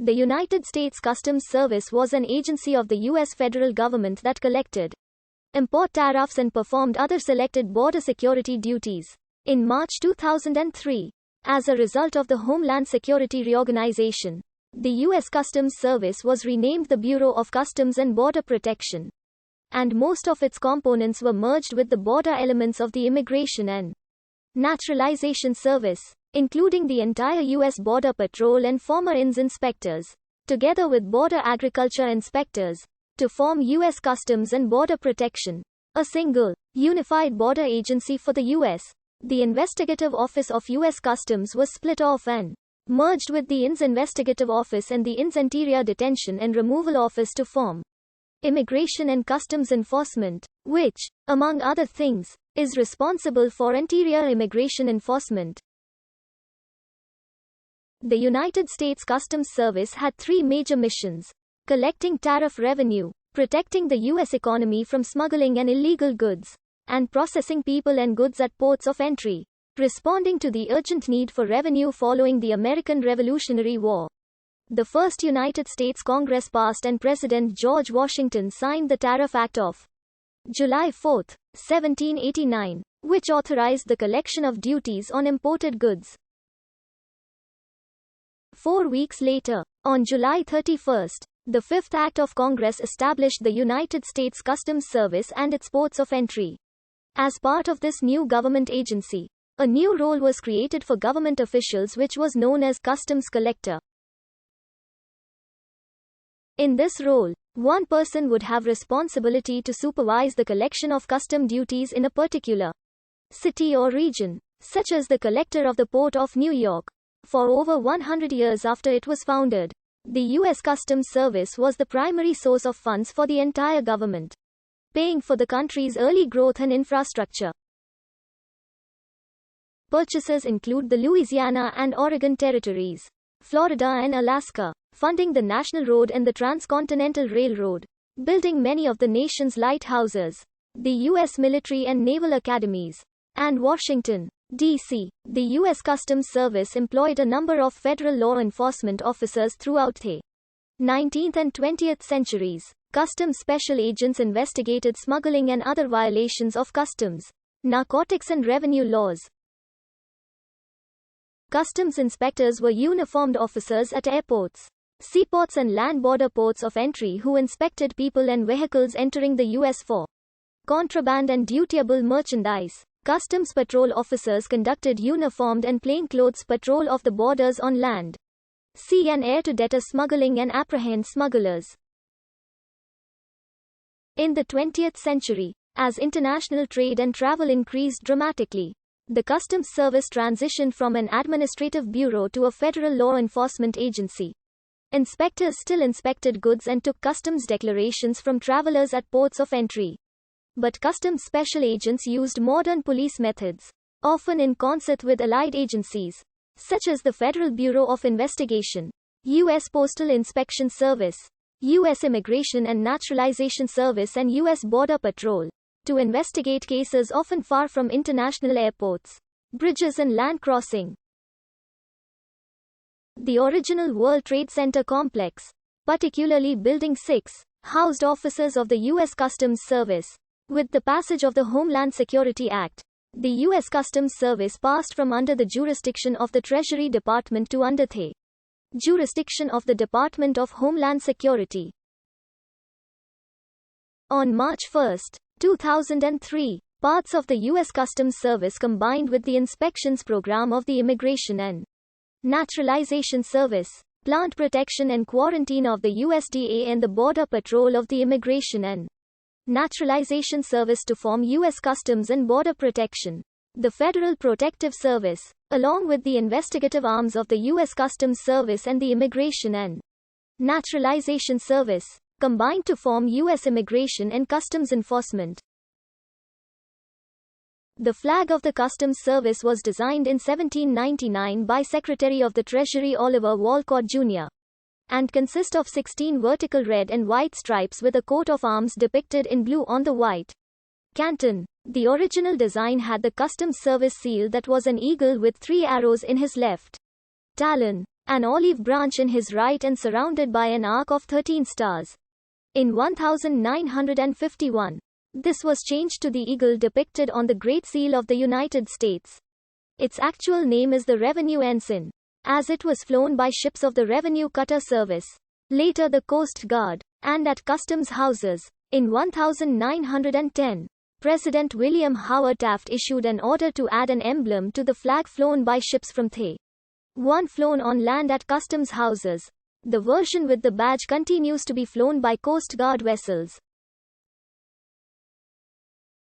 The United States Customs Service was an agency of the U.S. federal government that collected import tariffs and performed other selected border security duties. In March 2003, as a result of the Homeland Security reorganization, the U.S. Customs Service was renamed the Bureau of Customs and Border Protection, and most of its components were merged with the border elements of the Immigration and Naturalization Service, including the entire U.S. Border Patrol and former INS inspectors, together with border agriculture inspectors, to form U.S. Customs and Border Protection, a single, unified border agency for the U.S. The Investigative Office of U.S. Customs was split off and merged with the INS Investigative Office and the INS Interior Detention and Removal Office to form Immigration and Customs Enforcement, which, among other things, is responsible for interior immigration enforcement. The United States Customs Service had three major missions: collecting tariff revenue, protecting the U.S. economy from smuggling and illegal goods, and processing people and goods at ports of entry, responding to the urgent need for revenue following the American Revolutionary War. The first United States Congress passed and President George Washington signed the Tariff Act of July 4, 1789, which authorized the collection of duties on imported goods. 4 weeks later, on July 31, the Fifth Act of Congress established the United States Customs Service and its ports of entry. As part of this new government agency, a new role was created for government officials which was known as Customs Collector. In this role, one person would have responsibility to supervise the collection of custom duties in a particular city or region, such as the collector of the Port of New York. For over 100 years after it was founded, the U.S. Customs Service was the primary source of funds for the entire government, paying for the country's early growth and infrastructure. Purchases include the Louisiana and Oregon territories, Florida and Alaska, funding the National Road and the Transcontinental Railroad, building many of the nation's lighthouses, the U.S. military and naval academies, and Washington, D.C. The U.S. Customs Service employed a number of federal law enforcement officers throughout the 19th and 20th centuries. Customs special agents investigated smuggling and other violations of customs, narcotics and revenue laws. Customs inspectors were uniformed officers at airports, seaports and land border ports of entry who inspected people and vehicles entering the U.S. for contraband and dutiable merchandise. Customs patrol officers conducted uniformed and plainclothes patrol of the borders on land, sea and air to deter smuggling and apprehend smugglers. In the 20th century, as international trade and travel increased dramatically, the Customs Service transitioned from an administrative bureau to a federal law enforcement agency. Inspectors still inspected goods and took customs declarations from travelers at ports of entry. But customs special agents used modern police methods, often in concert with allied agencies, such as the Federal Bureau of Investigation, U.S. Postal Inspection Service, U.S. Immigration and Naturalization Service and U.S. Border Patrol, to investigate cases often far from international airports, bridges and land crossing. The original World Trade Center complex, particularly Building 6, housed officers of the U.S. Customs Service. With the passage of the Homeland Security Act, the U.S. Customs Service passed from under the jurisdiction of the Treasury Department to under the jurisdiction of the Department of Homeland Security. On March 1, 2003, parts of the U.S. Customs Service combined with the inspections program of the Immigration and Naturalization Service, Plant Protection and Quarantine of the USDA and the Border Patrol of the Immigration and Naturalization Service to form U.S. Customs and Border Protection. The Federal Protective Service, along with the investigative arms of the U.S. Customs Service and the Immigration and Naturalization Service, combined to form U.S. Immigration and Customs Enforcement. The flag of the Customs Service was designed in 1799 by Secretary of the Treasury Oliver Wolcott Jr. and consist of 16 vertical red and white stripes with a coat of arms depicted in blue on the white canton. The original design had the Customs Service seal that was an eagle with 3 arrows in his left talon. an olive branch in his right and surrounded by an arc of 13 stars. In 1951, this was changed to the eagle depicted on the Great Seal of the United States. Its actual name is the Revenue Ensign, as it was flown by ships of the Revenue Cutter Service, later the Coast Guard, and at customs houses. In 1910, President William Howard Taft issued an order to add an emblem to the flag flown by ships from The. One flown on land at customs houses. The version with the badge continues to be flown by Coast Guard vessels.